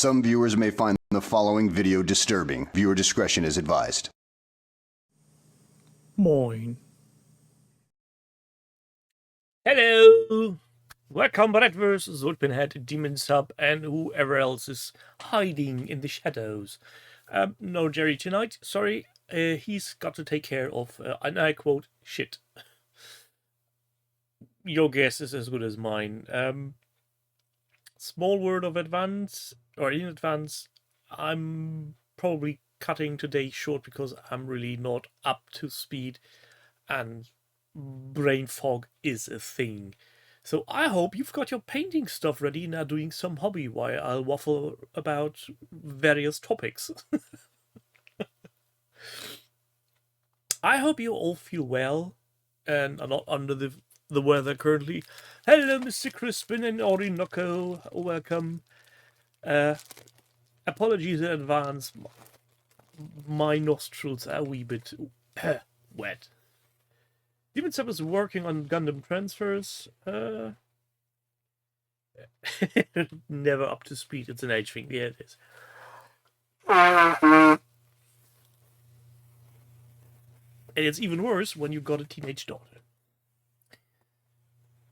Some viewers may find the following video disturbing. Viewer discretion is advised. Moin. Hello! Welcome, Redverse, Zolpinhead, Demon Sub, and whoever else is hiding in the shadows. No Jerry tonight, sorry. He's got to take care of, and I quote, shit. Your guess is as good as mine. Small word of advance, or in advance, I'm probably cutting today short because I'm really not up to speed and brain fog is a thing. So I hope you've got your painting stuff ready and are doing some hobby while I'll waffle about various topics. I hope you all feel well and are not under the weather currently. Hello, Mr. Crispin and Orinoco. Welcome. Apologies in advance. My nostrils are a wee bit wet. Demon Sub is working on Gundam transfers. Never up to speed. It's an age thing. Yeah, it is. And it's even worse when you've got a teenage daughter.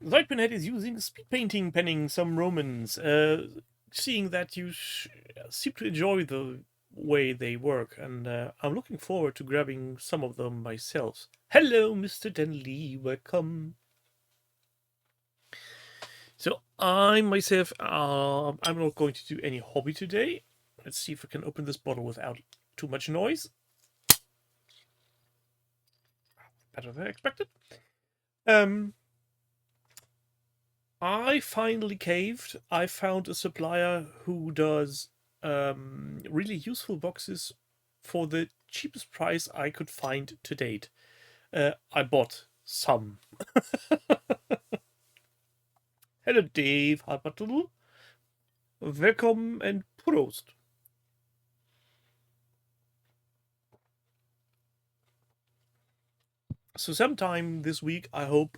Lightpenhead is using speed painting, penning some Romans. Seeing that you seem to enjoy the way they work, and I'm looking forward to grabbing some of them myself. Hello, Mr. Denley, welcome. So I myself, I'm not going to do any hobby today. Let's see if I can open this bottle without too much noise. Better than I expected. I finally caved. I found a supplier who does really useful boxes for the cheapest price I could find to date. I bought some. Hello, Dave. Hi, Battle. Welcome and Prost. So sometime this week, I hope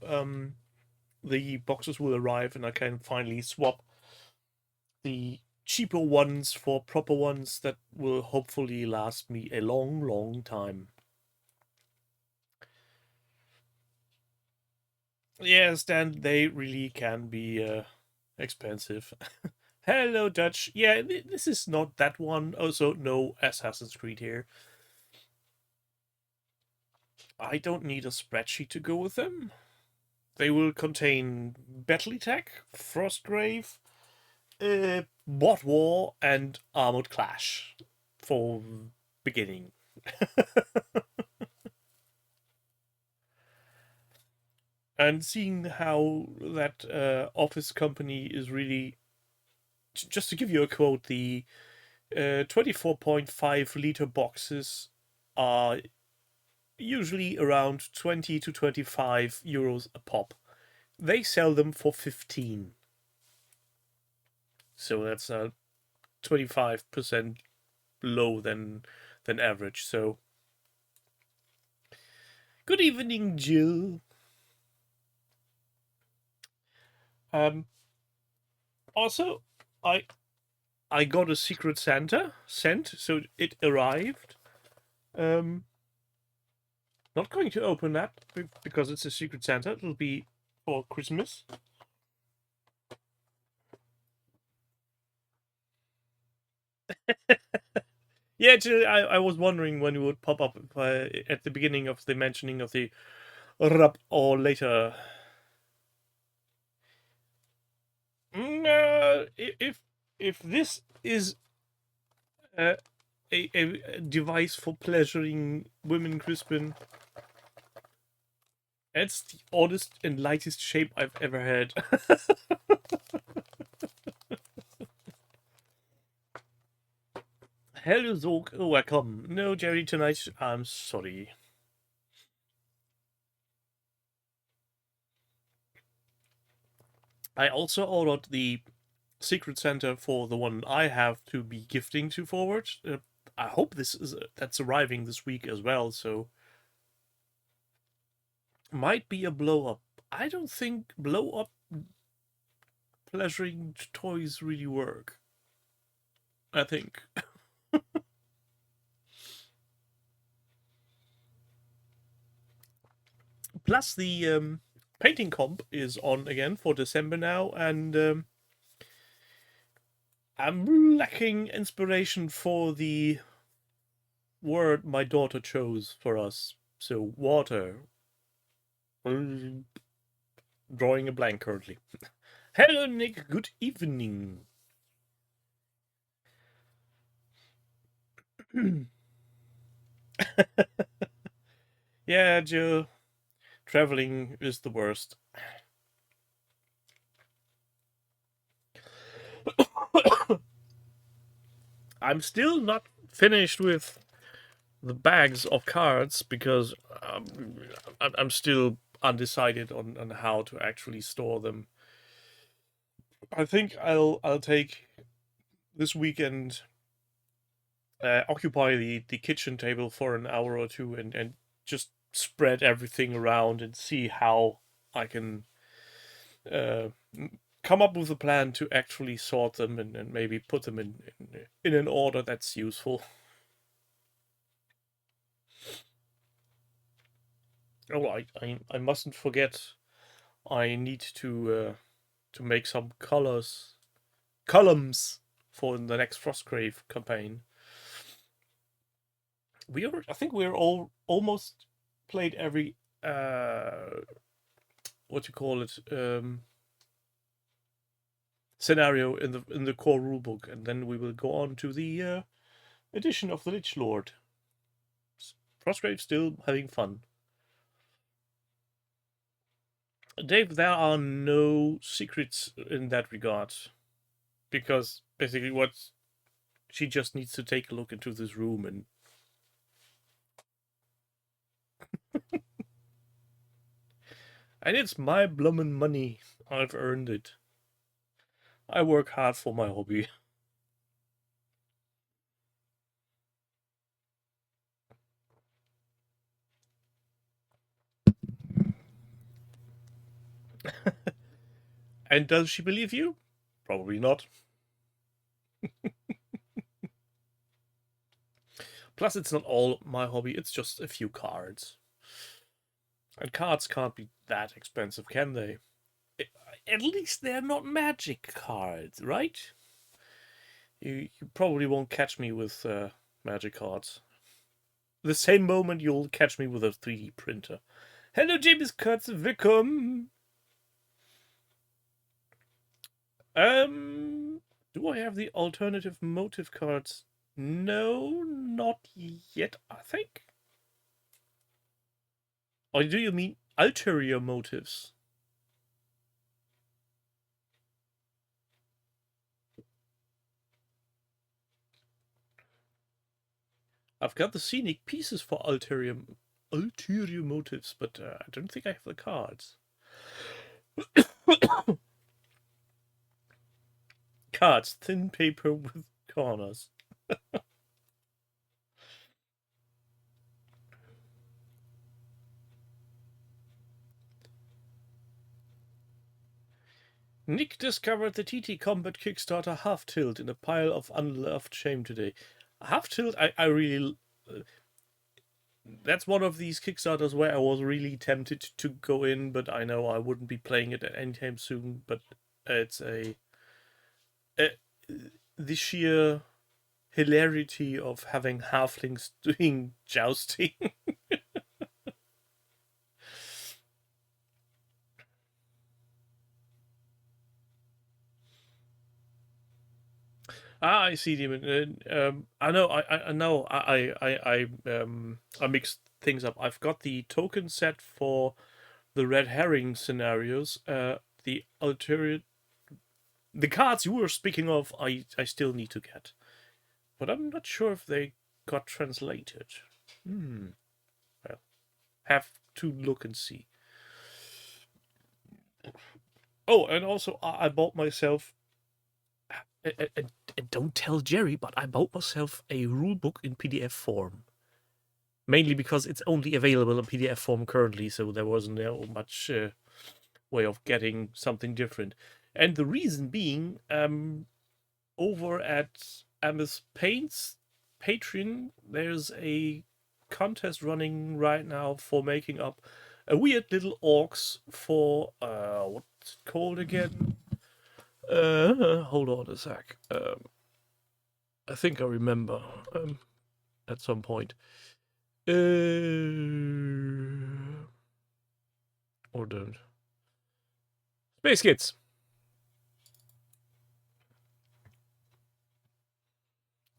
the boxes will arrive and I can finally swap the cheaper ones for proper ones that will hopefully last me a long, long time. Yes, Dan, they really can be expensive. Hello, Dutch. Yeah, this is not that one. Also, no Assassin's Creed here. I don't need a spreadsheet to go with them. They will contain Battletech, Frostgrave, Bot War, and Armored Clash for beginning. And seeing how that office company is really, just to give you a quote, the 24.5 liter boxes are usually around 20 to 25 euros a pop. They sell them for 15. So that's 25% low than average. So good evening, Jill. Also, I got a Secret Santa sent, so it arrived. Not going to open that because it's a Secret Santa. It'll be for Christmas. Yeah, I was wondering when it would pop up at the beginning of the mentioning of the rap or later. If this is uh, a device for pleasuring women, Crispin, it's the oddest and lightest shape I've ever had. Hello, Zork. Welcome. No, Jerry, tonight. I'm sorry. I also ordered the Secret Santa for the one I have to be gifting to forward. I hope that's arriving this week as well. So might be a blow up. I don't think blow up pleasuring toys really work. I think. Plus, the painting comp is on again for December now, and I'm lacking inspiration for the word my daughter chose for us. So, water. Drawing a blank currently. Hello, Nick. Good evening. Yeah, Joe. Traveling is the worst. I'm still not finished with the bags of cards because I'm still undecided on how to actually store them. I think I'll take this weekend, occupy the kitchen table for an hour or two and just spread everything around and see how I can uh, come up with a plan to actually sort them and maybe put them in an order that's useful. Oh, I mustn't forget. I need to make some columns for the next Frostgrave campaign. I think we're all almost played every what you call it scenario in the core rulebook, and then we will go on to the edition of the Lich Lord. Frostgrave still having fun. Dave, there are no secrets in that regard. Because basically what she just needs to take a look into this room and and it's my bloomin' money. I've earned it. I work hard for my hobby. And does she believe you? Probably not. Plus, it's not all my hobby, it's just a few cards. And cards can't be that expensive, can they? At least they're not magic cards, right? You probably won't catch me with magic cards. The same moment you'll catch me with a 3D printer. Hello, James Kurtz, welcome. Do I have the alternative motive cards? No, not yet, I think. Or do you mean ulterior motives? I've got the scenic pieces for ulterior motives, but I don't think I have the cards. Cards, thin paper with corners. Nick discovered the TT Combat Kickstarter Half Tilt in a pile of unloved shame today. Half Tilt, I really. That's one of these Kickstarters where I was really tempted to go in, but I know I wouldn't be playing it anytime soon. But it's the sheer hilarity of having halflings doing jousting. I see, Demon. I know. I know. I mixed things up. I've got the token set for the red herring scenarios. The ulterior, the cards you were speaking of, I still need to get, but I'm not sure if they got translated. Well, have to look and see. Oh, and also I bought myself. Don't tell Jerry, but I bought myself a rulebook in PDF form. Mainly because it's only available in PDF form currently, so there wasn't much way of getting something different. And the reason being, over at Amos Paint's Patreon, there's a contest running right now for making up a weird little orcs for what's it called again? Hold on a sec. I think I remember at some point. Or don't. Space Kids.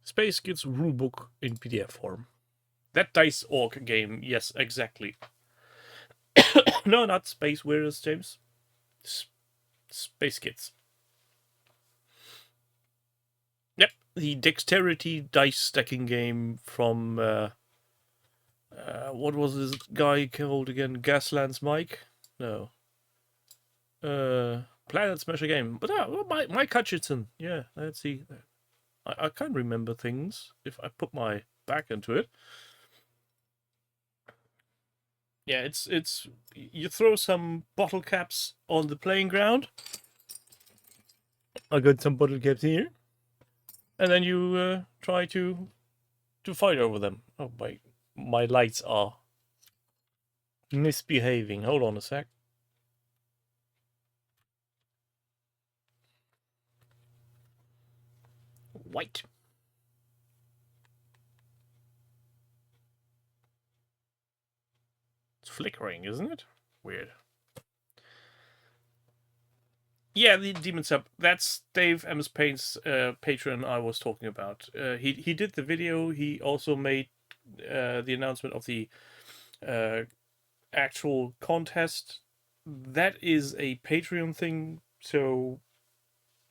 Space Kids rulebook in PDF form. That Dice Orc game, yes, exactly. No, not Space Warriors, James. Space Kids. Yep, the dexterity dice stacking game from what was this guy called again? Gaslands Mike? No. Planet Smasher game. But Mike Hutchinson. Yeah, let's see. I can remember things if I put my back into it. Yeah, it's you throw some bottle caps on the playing ground. I got some bottle caps here, and then you try to fight over them. Oh, my lights are misbehaving. Hold on a sec. White. It's flickering, isn't it? Weird. Yeah, the Demon Sub. That's Dave Ms. Payne's Patreon I was talking about. He did the video. He also made the announcement of the actual contest. That is a Patreon thing, so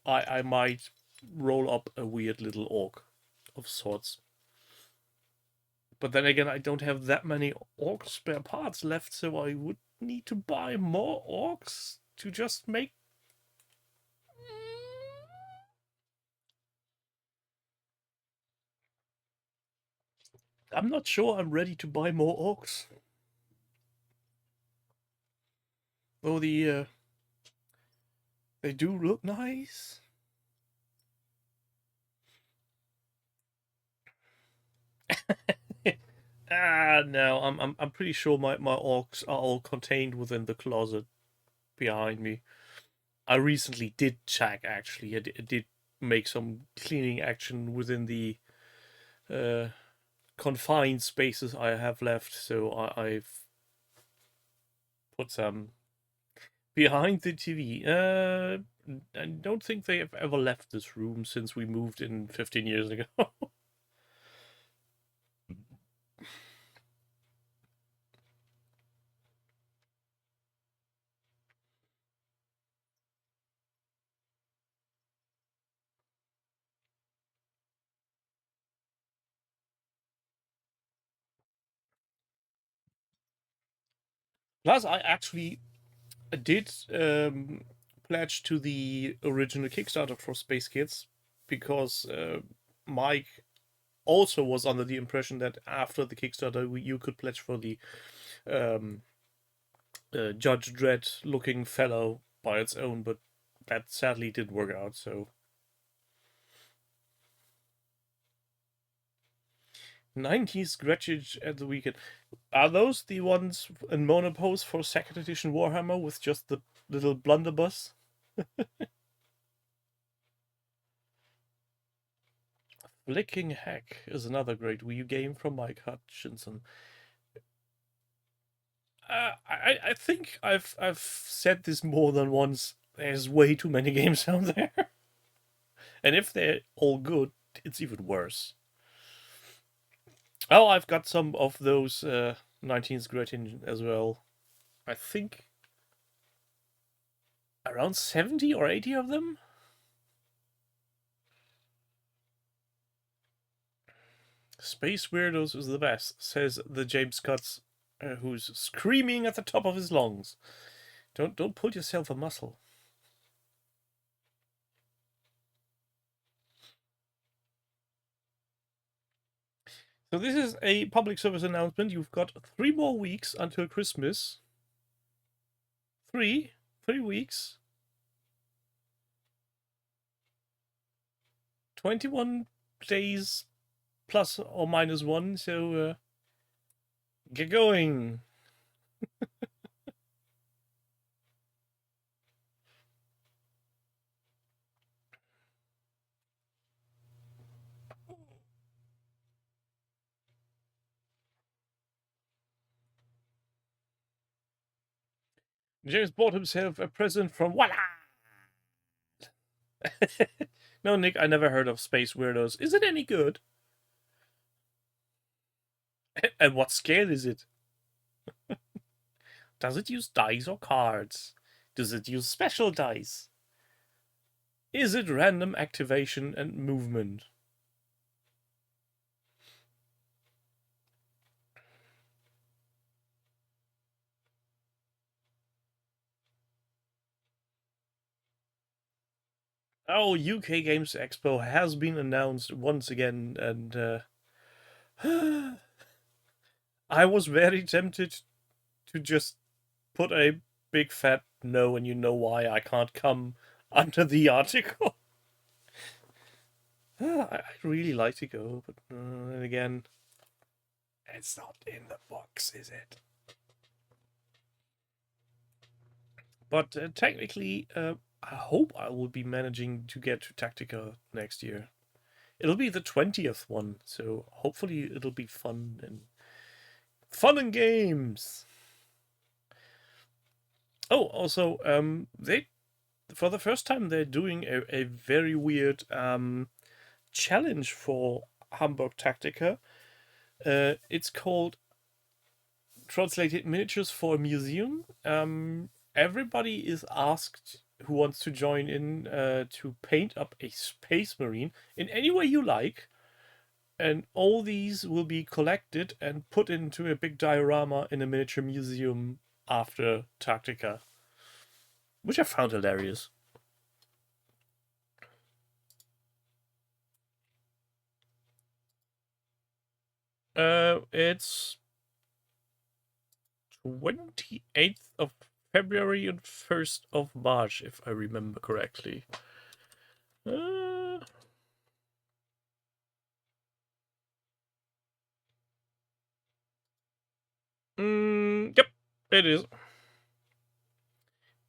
I might roll up a weird little orc of sorts. But then again, I don't have that many orc spare parts left, so I would need to buy more orcs to just make. I'm not sure I'm ready to buy more orcs. Though they do look nice. No, I'm pretty sure my orcs are all contained within the closet behind me. I recently did check, actually. I did make some cleaning action within the confined spaces I have left, so I've put some behind the TV. I don't think they have ever left this room since we moved in 15 years ago. Plus, I actually did pledge to the original Kickstarter for Space Kids because Mike also was under the impression that after the Kickstarter you could pledge for the um, Judge Dredd looking fellow by its own, but that sadly didn't work out. So 90s Gretchage at the weekend. Are those the ones in monopose for second edition Warhammer with just the little blunderbuss? Flicking Heck is another great Wii game from Mike Hutchinson. I think I've said this more than once. There's way too many games out there, and if they're all good, it's even worse. Oh, I've got some of those 19th Gretchen as well. I think around 70 or 80 of them. Space Weirdos is the best, says the James Cutts, who's screaming at the top of his lungs. Don't pull yourself a muscle. So this is a public service announcement. You've got 3 more weeks until Christmas. 3 weeks. 21 days plus or minus 1, so get going. James bought himself a present from Voila! No, Nick, I never heard of Space Weirdos. Is it any good? And what scale is it? Does it use dice or cards? Does it use special dice? Is it random activation and movement? Oh, UK Games Expo has been announced once again, and I was very tempted to just put a big fat no, and you know why I can't come under the article. I'd really like to go, but then again, it's not in the box, is it? But technically, I hope I will be managing to get to Tactica next year. It'll be the 20th one, so hopefully it'll be fun and games. Oh, also, they for the first time they're doing a very weird challenge for Hamburg Tactica. It's called Translated Miniatures for a Museum. Everybody is asked who wants to join in to paint up a space marine in any way you like, and all these will be collected and put into a big diorama in a miniature museum after Tactica, which I found hilarious. It's 28th of February and 1st of March, if I remember correctly. Yep, it is.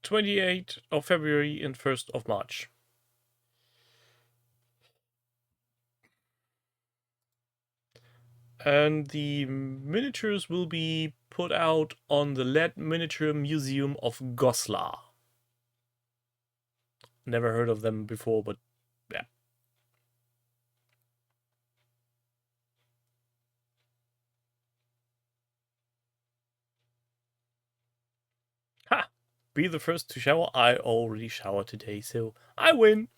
28th of February and 1st of March. And the miniatures will be put out on the LED Miniature Museum of Goslar. Never heard of them before, but yeah. Ha! Be the first to shower. I already showered today, so I win.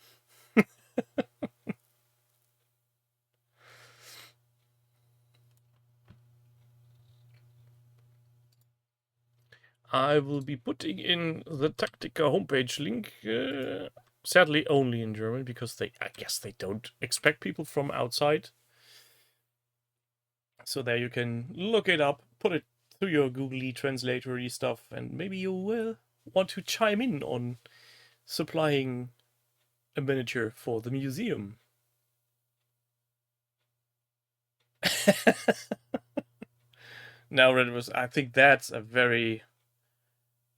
I will be putting in the Taktika homepage link, sadly only in German, because I guess they don't expect people from outside. So there you can look it up, put it through your Googly translatory stuff, and maybe you will want to chime in on supplying a miniature for the museum. Now, Redverse, I think that's a very,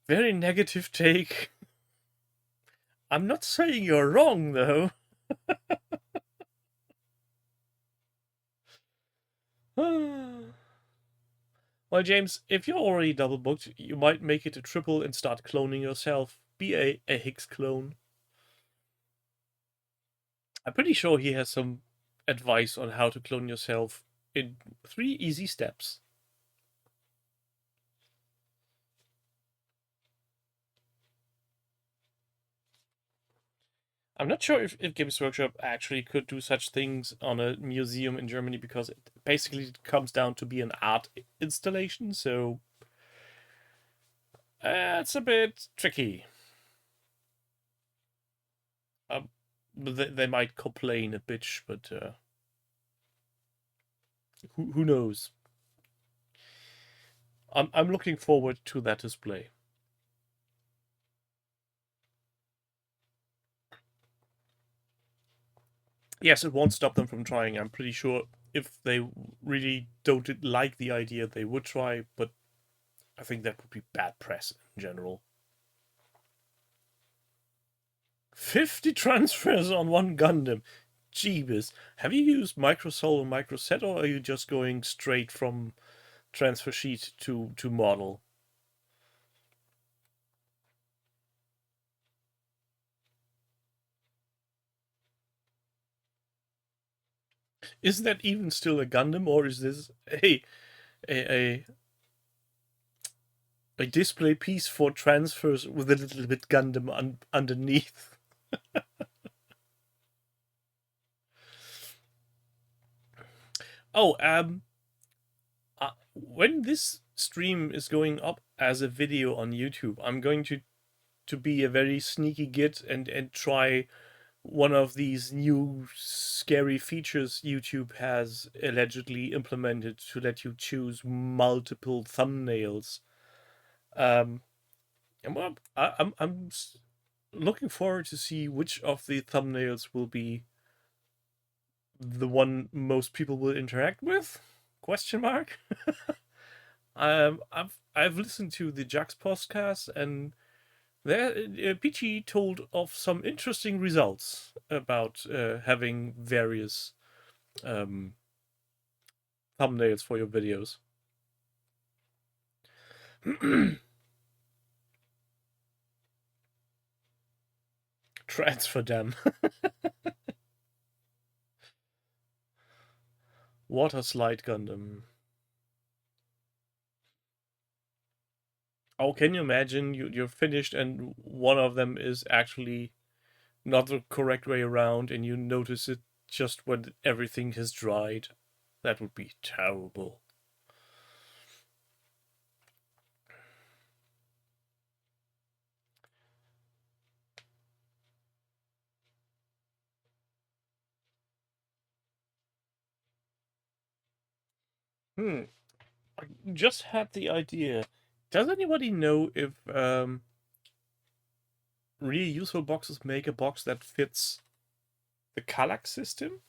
very negative take. I'm not saying you're wrong, though. Well, James, if you're already double booked, you might make it a triple and start cloning yourself. Be a Higgs clone. I'm pretty sure he has some advice on how to clone yourself in 3 easy steps. I'm not sure if Games Workshop actually could do such things on a museum in Germany, because it basically comes down to be an art installation, so it's a bit tricky. They might complain a bitch, but who knows? I'm looking forward to that display. Yes, it won't stop them from trying. I'm pretty sure if they really don't like the idea, they would try, but I think that would be bad press in general. 50 transfers on one Gundam. Jeebus. Have you used Microsol and Microset, or are you just going straight from transfer sheet to model? Is that even still a Gundam, or is this a display piece for transfers with a little bit Gundam underneath? Oh, when this stream is going up as a video on YouTube, I'm going to be a very sneaky git and try one of these new scary features YouTube has allegedly implemented to let you choose multiple thumbnails. And well, I'm looking forward to see which of the thumbnails will be the one most people will interact with? Question mark. I've listened to the Jax podcast, and there Peachy told of some interesting results about having various um, thumbnails for your videos. Transfer them. Water slide Gundam. Oh, can you imagine you're finished and one of them is actually not the correct way around, and you notice it just when everything has dried? That would be terrible. I just had the idea. Does anybody know if reusable boxes make a box that fits the Kallax system?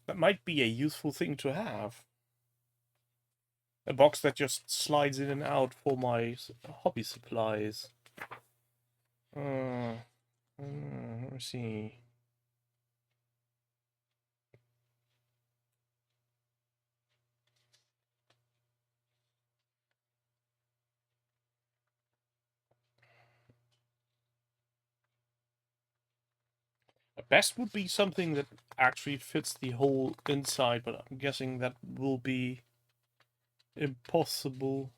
That might be a useful thing to have. A box that just slides in and out for my hobby supplies. Let me see. Best would be something that actually fits the whole inside, but I'm guessing that will be impossible.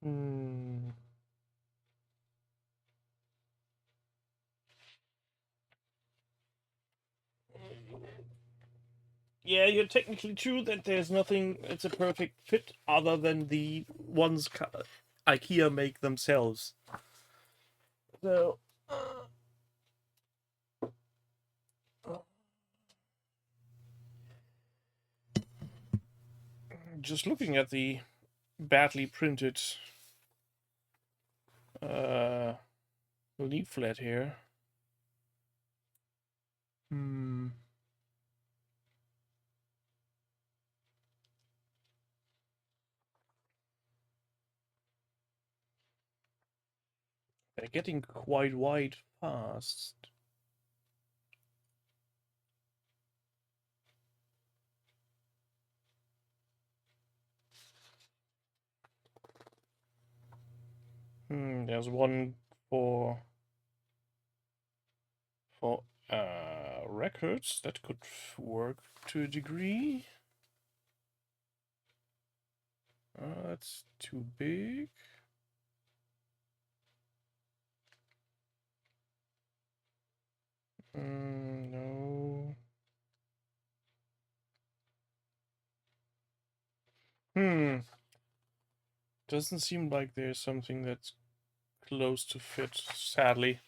Hmm. Yeah, you're technically true that there's nothing that's a perfect fit other than the ones IKEA make themselves. So, just looking at the badly printed leaflet here. Hmm. They're getting quite wide fast. There's one for records that could work to a degree. That's too big. No. Doesn't seem like there's something that's close to fit, sadly.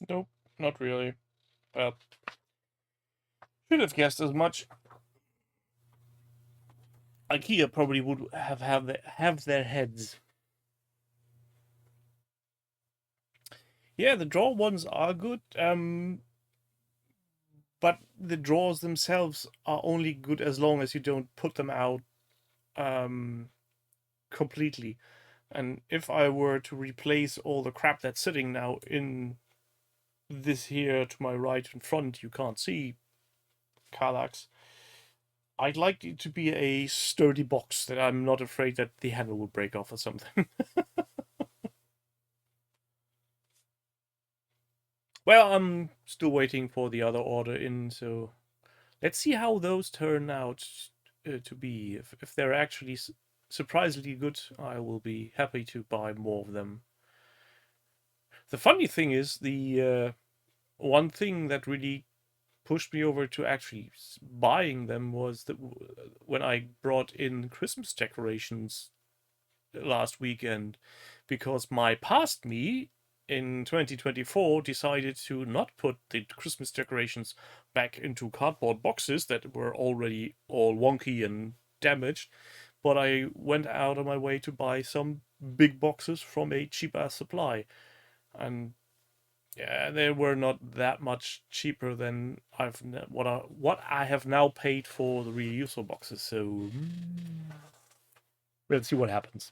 Nope, not really. Well, should have guessed as much. IKEA probably would have their heads. Yeah, the draw ones are good. But the draws themselves are only good as long as you don't put them out completely. And if I were to replace all the crap that's sitting now in this here to my right and front, you can't see Kallax. I'd like it to be a sturdy box that I'm not afraid that the handle will break off or something. Well, I'm still waiting for the other order in, so let's see how those turn out to be. If they're actually surprisingly good, I will be happy to buy more of them. The funny thing is, the one thing that really pushed me over to actually buying them was that when I brought in Christmas decorations last weekend, because my past me in 2024 decided to not put the Christmas decorations back into cardboard boxes that were already all wonky and damaged, but I went out of my way to buy some big boxes from a cheap ass supply. And yeah, they were not that much cheaper than what I have now paid for the reusable boxes. So let's see what happens.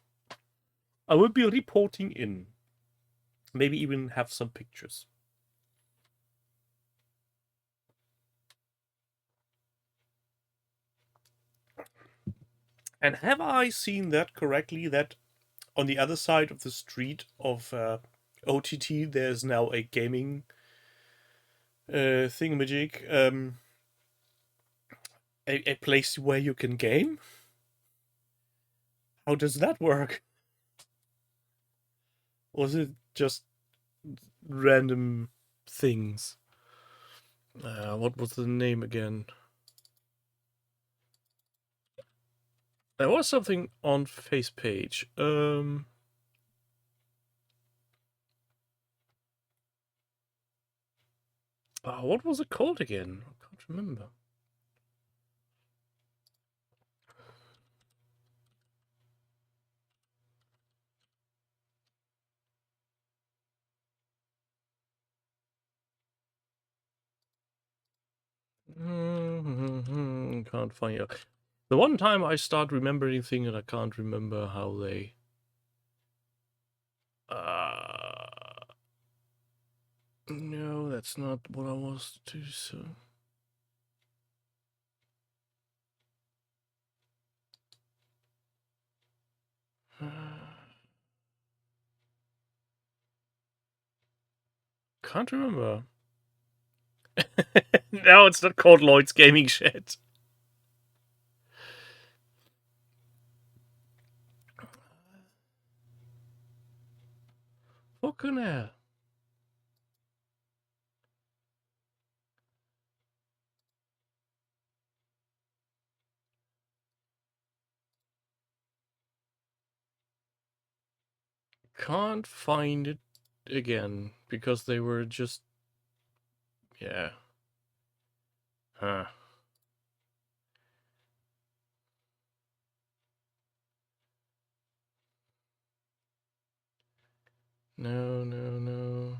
I will be reporting in. Maybe even have some pictures. And have I seen that correctly? That on the other side of the street of OTT, there's now a gaming thingamajig, a place where you can game. How does that work? Was it just random things? What was the name again? There was something on face page. What was it called again? I can't remember. Can't find it. The one time I start remembering things and I can't remember how they. No, that's not what I was to. So. Can't remember. No, it's not called Lloyd's Gaming Shed. Fucking hell. Can't find it again because they were just, yeah. Huh. No, no, no.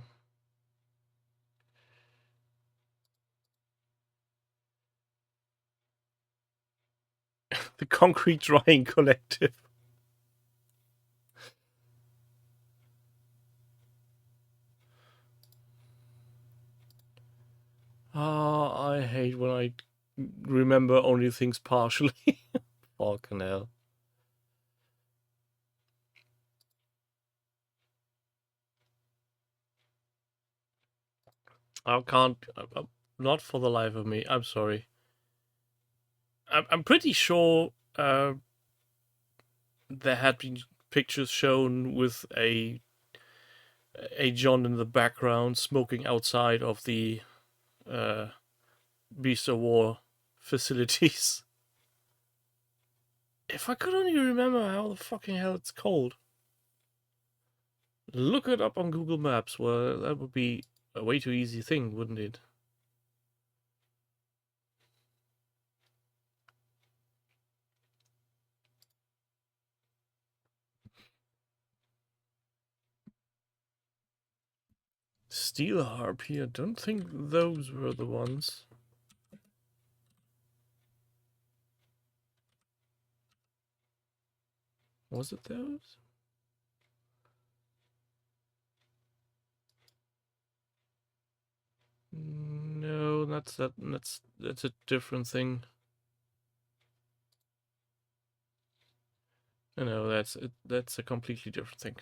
The Concrete Drying Collective. Ah, I hate when I remember only things partially. Fucking hell. I can't. Not for the life of me. I'm sorry. I'm pretty sure there had been pictures shown with a John in the background smoking outside of the Beast of War facilities. If I could only remember how the fucking hell it's called. Look it up on Google Maps. Well, that would be a way too easy thing, wouldn't it? Steel Harpy, I don't think those were the ones. Was it those? No, that's a different thing. No, that's a completely different thing.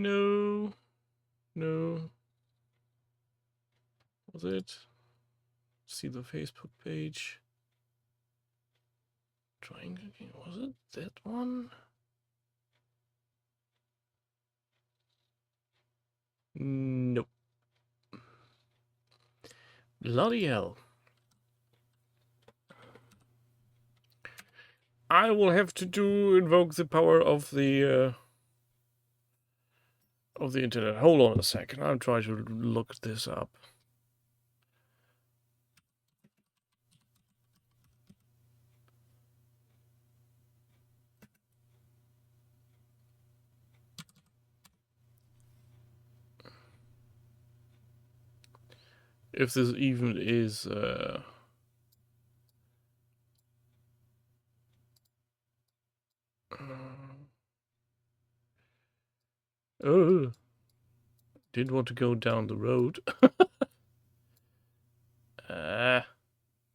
No. No. Was it? See the Facebook page. Trying again. Was it that one? Nope. Bloody hell. I will have to invoke the power of the internet. Hold on a second. I'm trying to look this up. If this even is oh, didn't want to go down the road.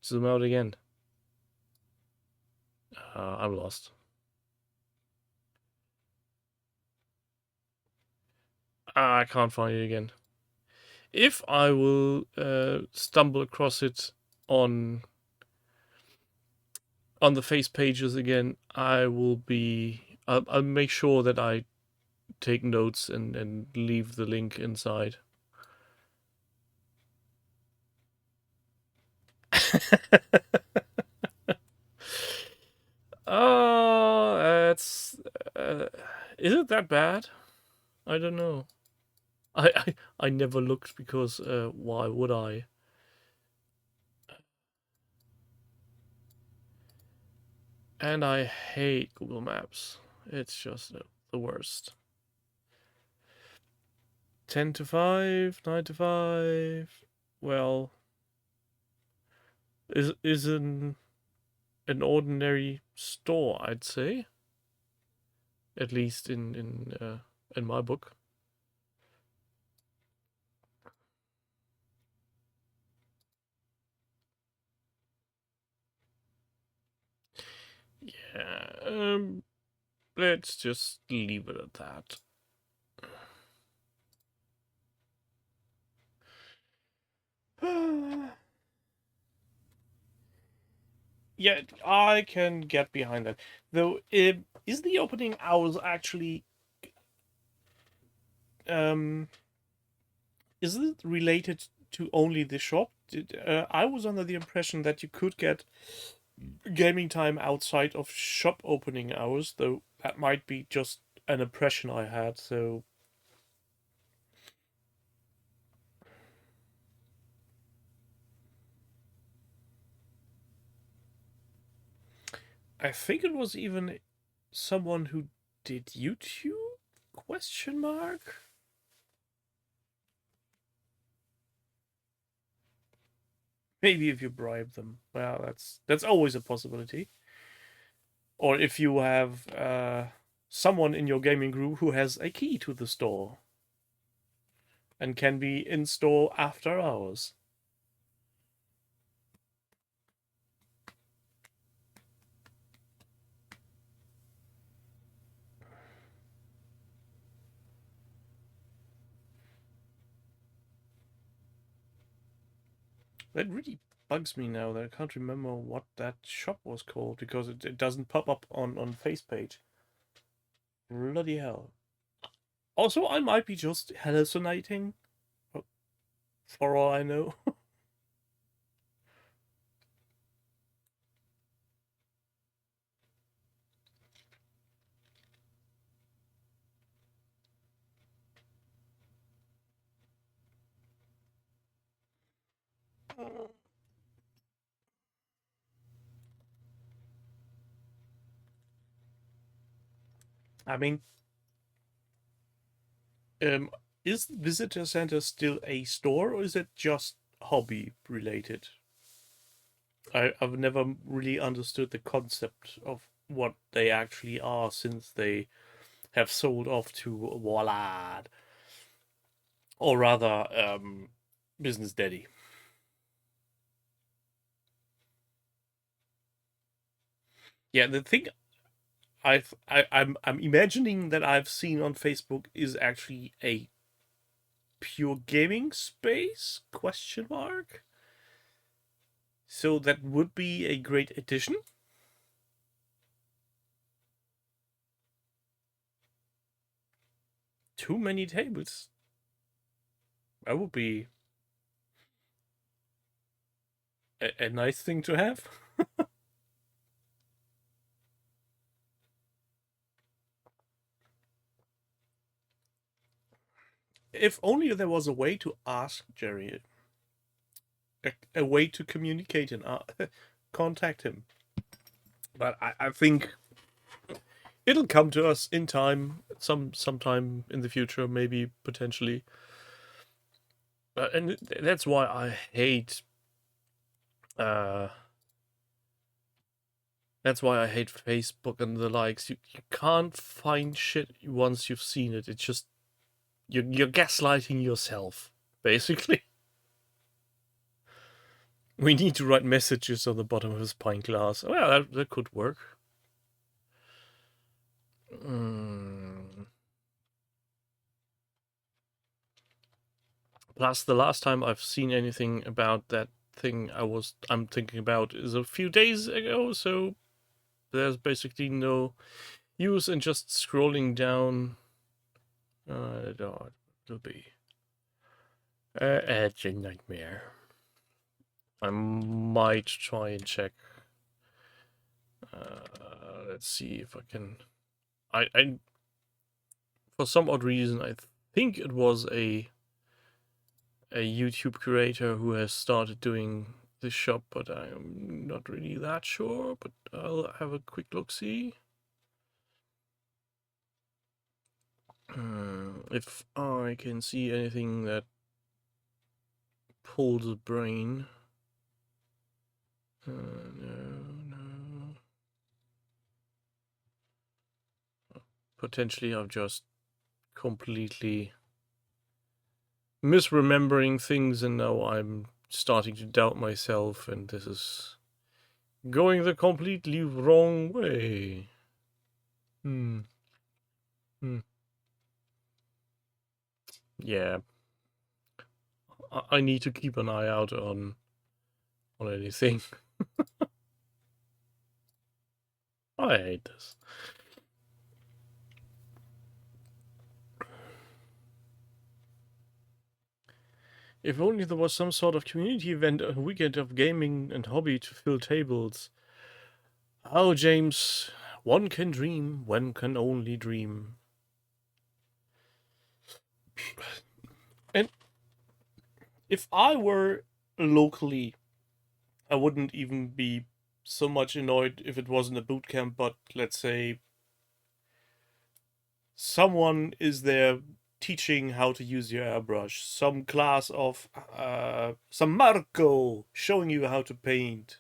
Zoom out again. I'm lost. I can't find it again. If I will stumble across it on the face pages again, I'll make sure that I take notes and leave the link inside. Oh, that's is it that bad? I don't know. I never looked because why would I? And I hate Google Maps. It's just the worst. 10 to 5, 9 to 5. Well, is an ordinary store, I'd say. At least in my book. Yeah, let's just leave it at that. Yeah, I can get behind that. Though, is the opening hours actually um is it related to only the shop? I was under the impression that you could get gaming time outside of shop opening hours, though that might be just an impression I had. So I think it was even someone who did YouTube? Question mark. Maybe if you bribe them. Well, that's always a possibility. Or if you have someone in your gaming group who has a key to the store and can be in store after hours. That really bugs me now that I can't remember what that shop was called because it doesn't pop up on face page. Bloody hell. Also, I might be just hallucinating, for all I know. I mean, um, is the visitor center still a store or is it just hobby related? I've never really understood the concept of what they actually are since they have sold off to Wallad, or rather, Business Daddy. Yeah, the thing I'm imagining that I've seen on Facebook is actually a pure gaming space? Question mark. So that would be a great addition. Too many tables. That would be a nice thing to have. If only there was a way to ask Jerry, a way to communicate and contact him. But I think it'll come to us in time, sometime in the future, maybe potentially. And that's why I hate. That's why I hate Facebook and the likes. You can't find shit once you've seen it. It's just you're gaslighting yourself, basically. We need to write messages on the bottom of his pint glass. Well, that could work. Plus, the last time I've seen anything about that thing I'm thinking about is a few days ago, so there's basically no use in just scrolling down. It'll be it's a nightmare. I might try and check. Let's see if I can. I for some odd reason I think it was a YouTube creator who has started doing this shop, but I'm not really that sure. But I'll have a quick look see. If I can see anything that pulls the brain. No. Potentially, I've just completely misremembering things, and now I'm starting to doubt myself, and this is going the completely wrong way. Yeah. I need to keep an eye out on anything. I hate this. If only there was some sort of community event, a weekend of gaming and hobby to fill tables. Oh, James, one can dream, one can only dream. And if I were locally, I wouldn't even be so much annoyed if it wasn't a boot camp, but let's say someone is there teaching how to use your airbrush, some class of some Marco showing you how to paint.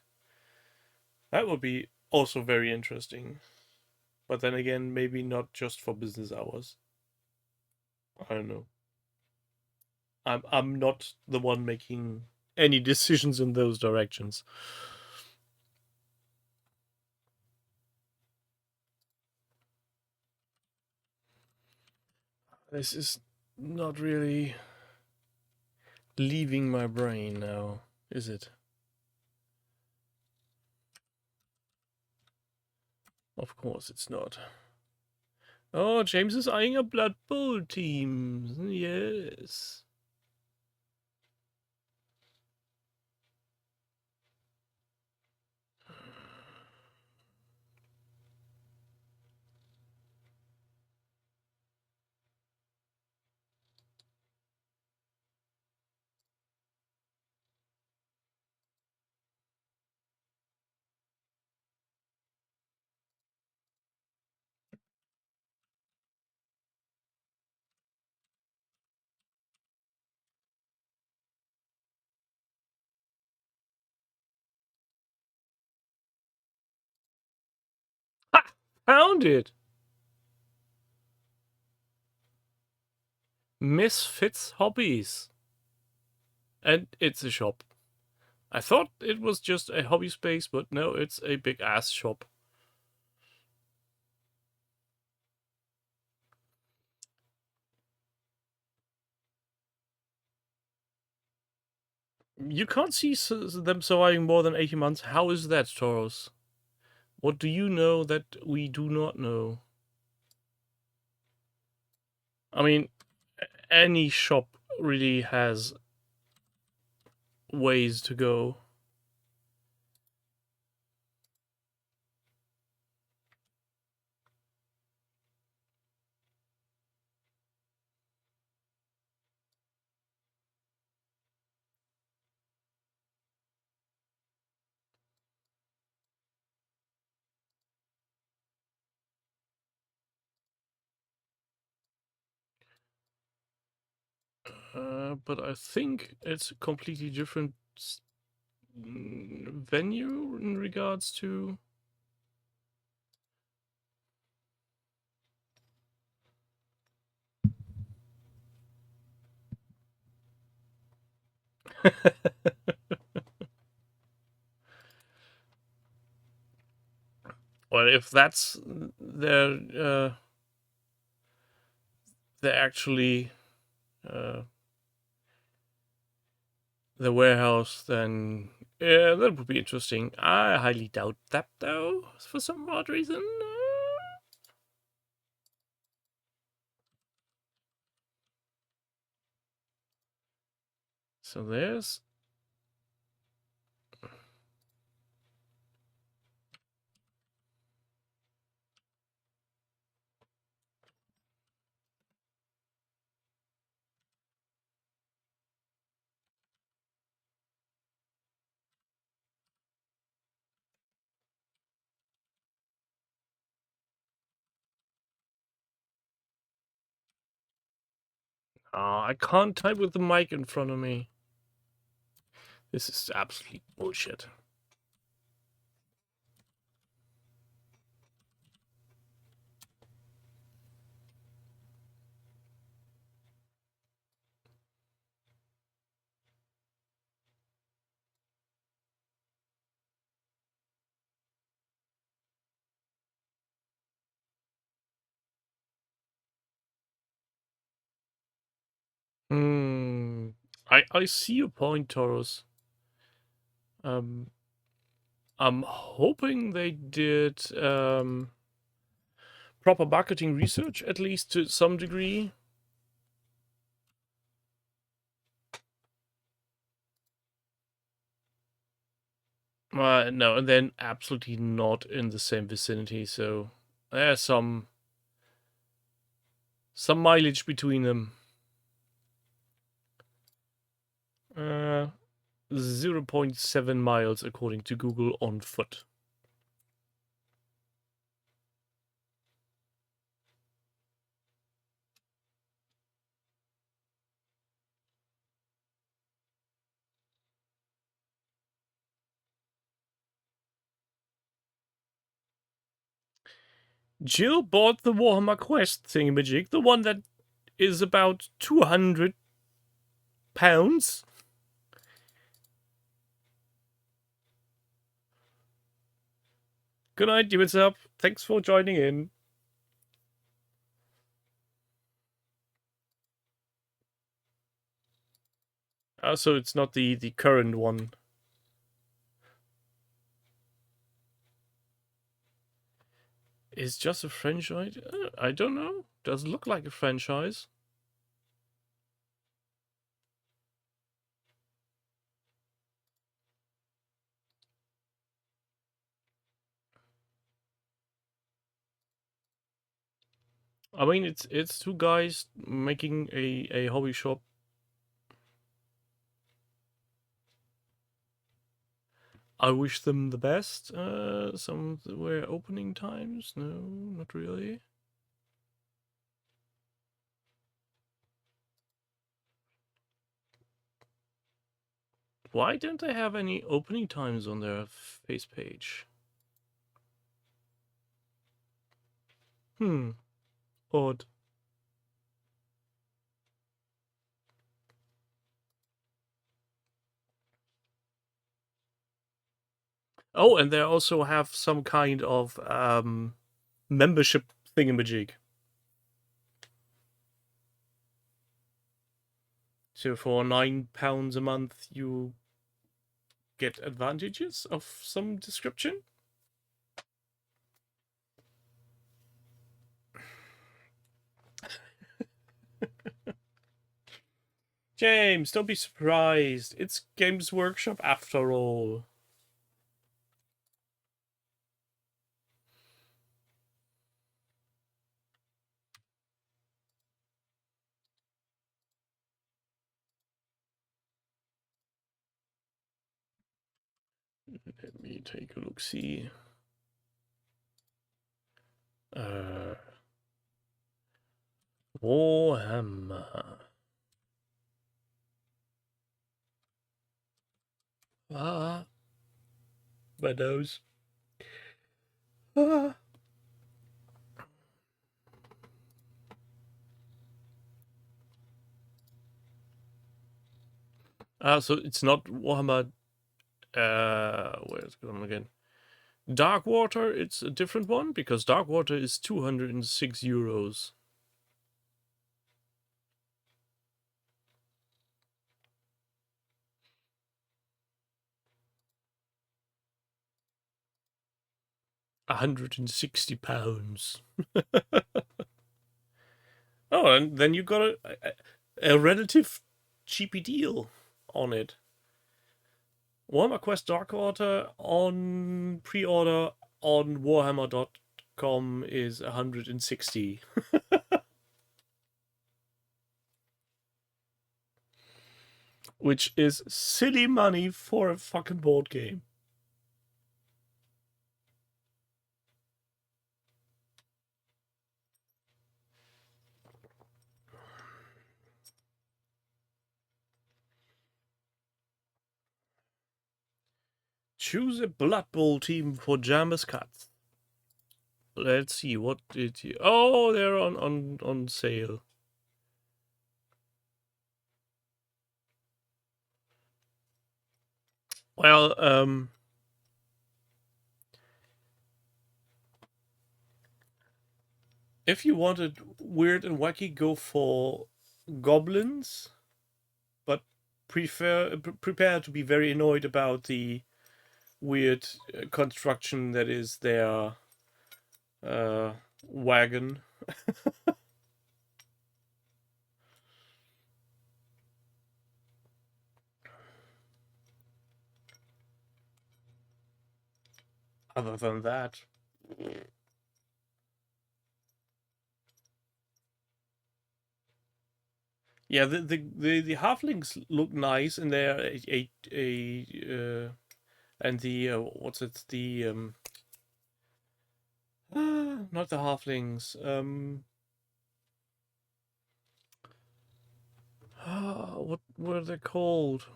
That would be also very interesting. But then again, maybe not just for business hours. I don't know. I'm not the one making any decisions in those directions. This is not really leaving my brain now, is it? Of course it's not. Oh, James is eyeing a Blood Bowl team. Yes. Ha! Found it! Misfits Hobbies. And it's a shop. I thought it was just a hobby space, but no, it's a big ass shop. You can't see them surviving more than 80 months. How is that, Taurus? What do you know that we do not know? I mean, any shop really has ways to go. But I think it's a completely different venue in regards to. Well, if that's they're actually uh, the warehouse, then yeah, that would be interesting. I highly doubt that, though, for some odd reason. So there's. Oh, I can't type with the mic in front of me. This is absolute bullshit. Hmm. I see your point, Taurus. Um, I'm hoping they did proper marketing research, at least to some degree. No, and then absolutely not in the same vicinity, so there's some mileage between them. 0.7 miles according to Google on foot. Jill bought the Warhammer Quest thingamajig, the one that is about £200. Good night, you. What's up? Thanks for joining in. So it's not the current one. It's just a franchise? I don't know. Does look like a franchise. I mean, it's two guys making a hobby shop. I wish them the best. Some were opening times. No, not really. Why don't they have any opening times on their face page? Odd. Oh, and they also have some kind of membership thingamajig. So for £9 a month, you get advantages of some description. James, don't be surprised. It's Games Workshop after all. Let me take a look. See. Warhammer. My nose. So it's not Warhammer. Where's it going again? Darkwater, it's a different one because Darkwater is €206. £160. Oh, and then you got a relative cheapy deal on it. Warhammer Quest Darkwater on pre-order on warhammer.com is 160. Which is silly money for a fucking board game. Choose a Blood Bowl team for Jammers Cuts. Let's see, what did you... Oh, they're on sale. Well, if you wanted weird and wacky, go for goblins, but prepare to be very annoyed about the weird construction that is their wagon. Other than that, yeah, the halflings look nice, and they're and the what's it, the not the halflings, what were they called?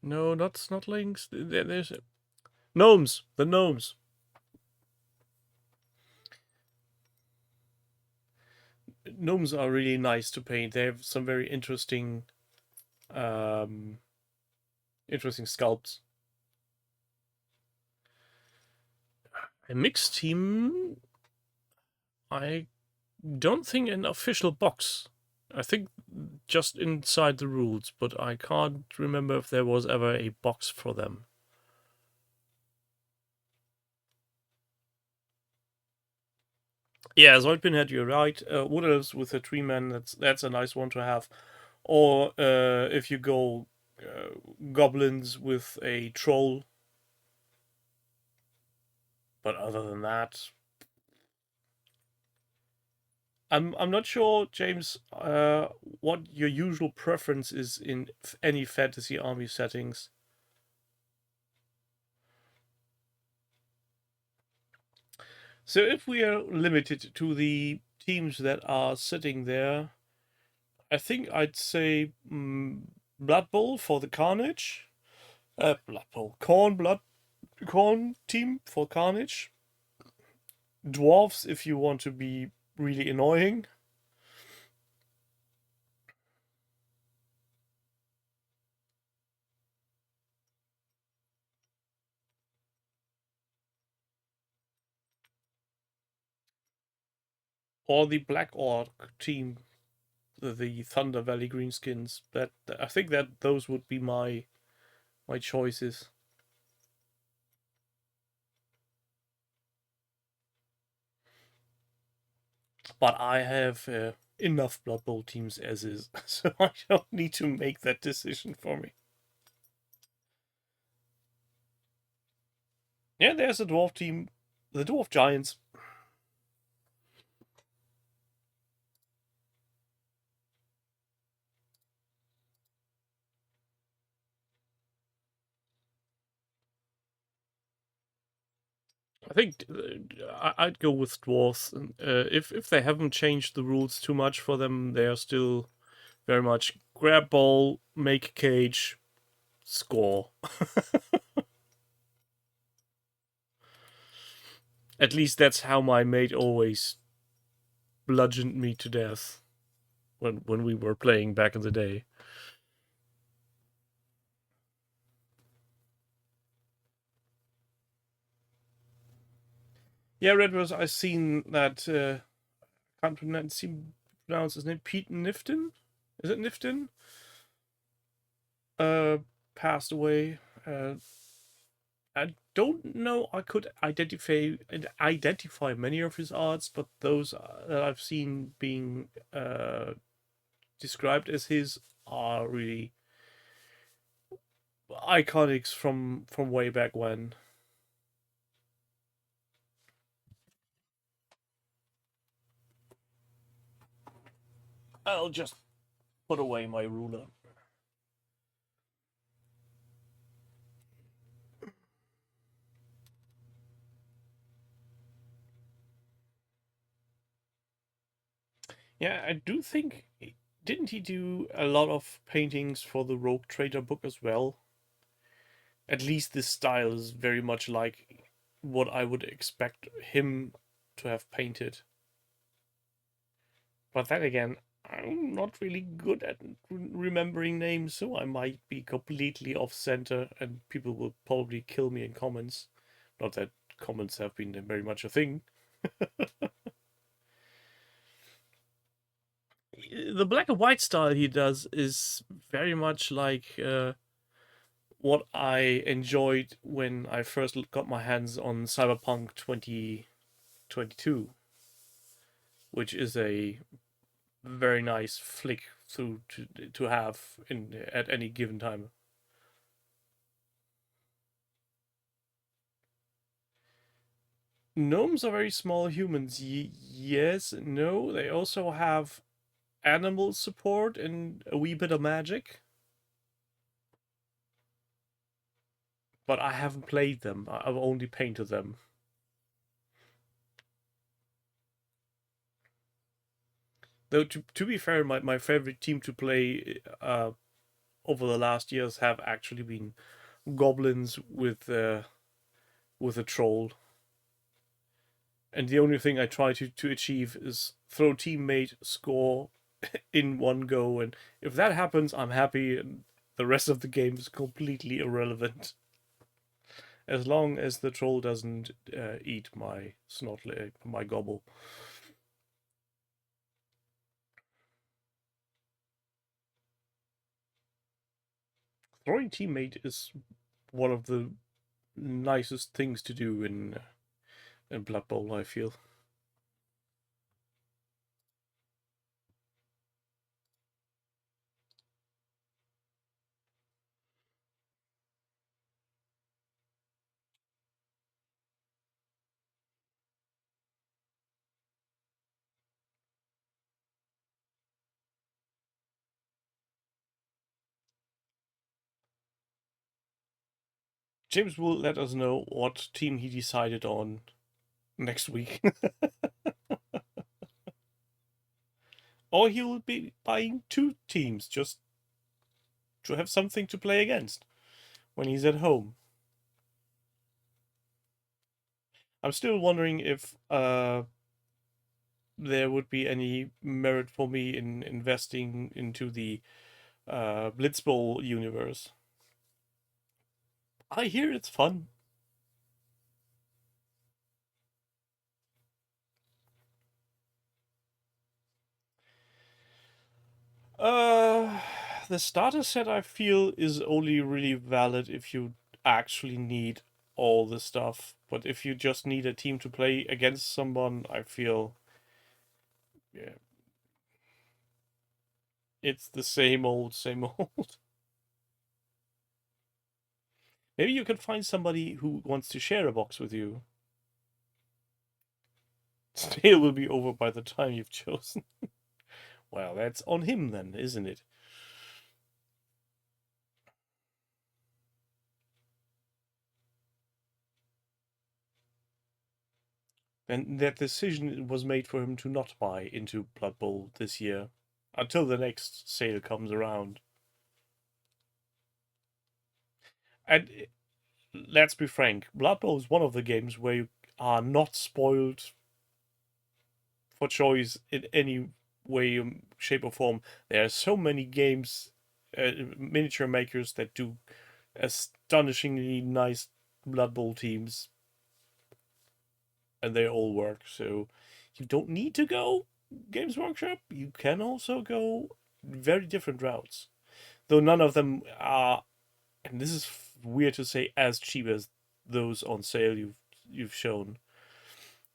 No, not snotlings. There's gnomes. The gnomes. Gnomes are really nice to paint. They have some very interesting, interesting sculpts. A mixed team. I don't think an official box. I think just inside the rules, but I can't remember if there was ever a box for them. Yeah, Zoidpinhead, you're right. Wood elves with a tree man, that's a nice one to have. Or if you go goblins with a troll. But other than that, I'm not sure, James, what your usual preference is in any fantasy army settings. So if we are limited to the teams that are sitting there, I think I'd say Blood Bowl for the Carnage. Blood Bowl. Corn team for Carnage. Dwarves if you want to be really annoying. Or the Black Orc team, the Thunder Valley Greenskins. That I think that those would be my choices. But I have enough Blood Bowl teams as is, so I don't need to make that decision for me. Yeah, there's a dwarf team, the Dwarf Giants. I think I'd go with dwarves. If they haven't changed the rules too much for them, they are still very much grab ball, make cage, score. At least that's how my mate always bludgeoned me to death when we were playing back in the day. Yeah, Red Rose, I've seen that. Can't pronounce his name. Pete Nifton? Is it Nifton? Passed away. I don't know. I could identify many of his arts, but those that I've seen being described as his are really iconics from way back when. I'll just put away my ruler. Yeah, I do think. Didn't he do a lot of paintings for the Rogue Trader book as well? At least this style is very much like what I would expect him to have painted. But then again, I'm not really good at remembering names, so I might be completely off center and people will probably kill me in comments. Not that comments have been very much a thing. the black and white style he does is very much like what I enjoyed when I first got my hands on Cyberpunk 2022, which is a very nice flick through to have in at any given time. Gnomes are very small humans. Yes, no. They also have animal support and a wee bit of magic. But I haven't played them. I've only painted them. Though to be fair, my favorite team to play over the last years have actually been goblins with a troll. And the only thing I try to achieve is throw teammate, score in one go, and if that happens, I'm happy, and the rest of the game is completely irrelevant. As long as the troll doesn't eat my my gobble. Throwing teammate is one of the nicest things to do in Blood Bowl, I feel. James will let us know what team he decided on next week. Or he will be buying 2 teams just to have something to play against when he's at home. I'm still wondering if there would be any merit for me in investing into the Blitz Bowl universe. I hear it's fun. The starter set I feel is only really valid if you actually need all the stuff. But if you just need a team to play against someone, I feel yeah, it's the same old, same old. Maybe you can find somebody who wants to share a box with you. Sale will be over by the time you've chosen. Well, that's on him then, isn't it? And that decision was made for him to not buy into Blood Bowl this year until the next sale comes around. And let's be frank, Blood Bowl is one of the games where you are not spoiled for choice in any way, shape, or form. There are so many games, miniature makers that do astonishingly nice Blood Bowl teams, and they all work. So you don't need to go Games Workshop. You can also go very different routes, though none of them are. And this is weird to say, as cheap as those on sale you've shown.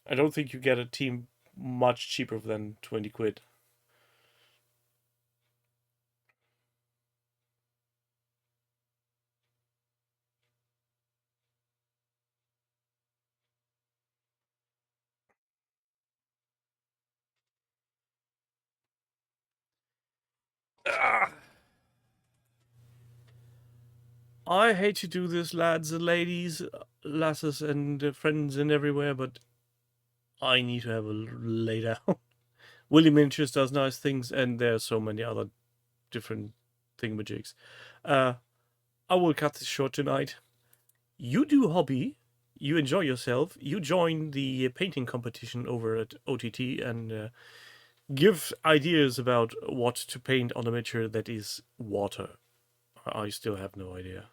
I don't think you get a team much cheaper than 20 quid. Ah! I hate to do this, lads and ladies, lasses and friends and everywhere, but I need to have a lay down. Willy Miniatures does nice things, and there are so many other different thingamajigs. I will cut this short tonight. You do hobby, you enjoy yourself, you join the painting competition over at OTT, and give ideas about what to paint on a miniature that is water. I still have no idea.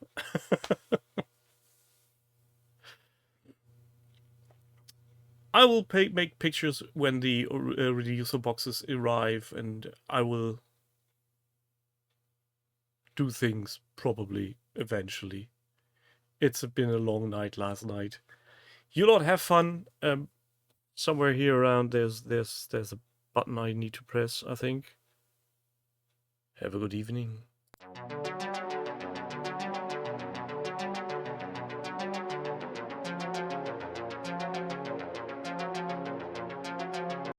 I will make pictures when the reducer boxes arrive, and I will do things probably eventually. It's been a long night last night. You lot have fun. Somewhere here around there's a button I need to press, I think. Have a good evening.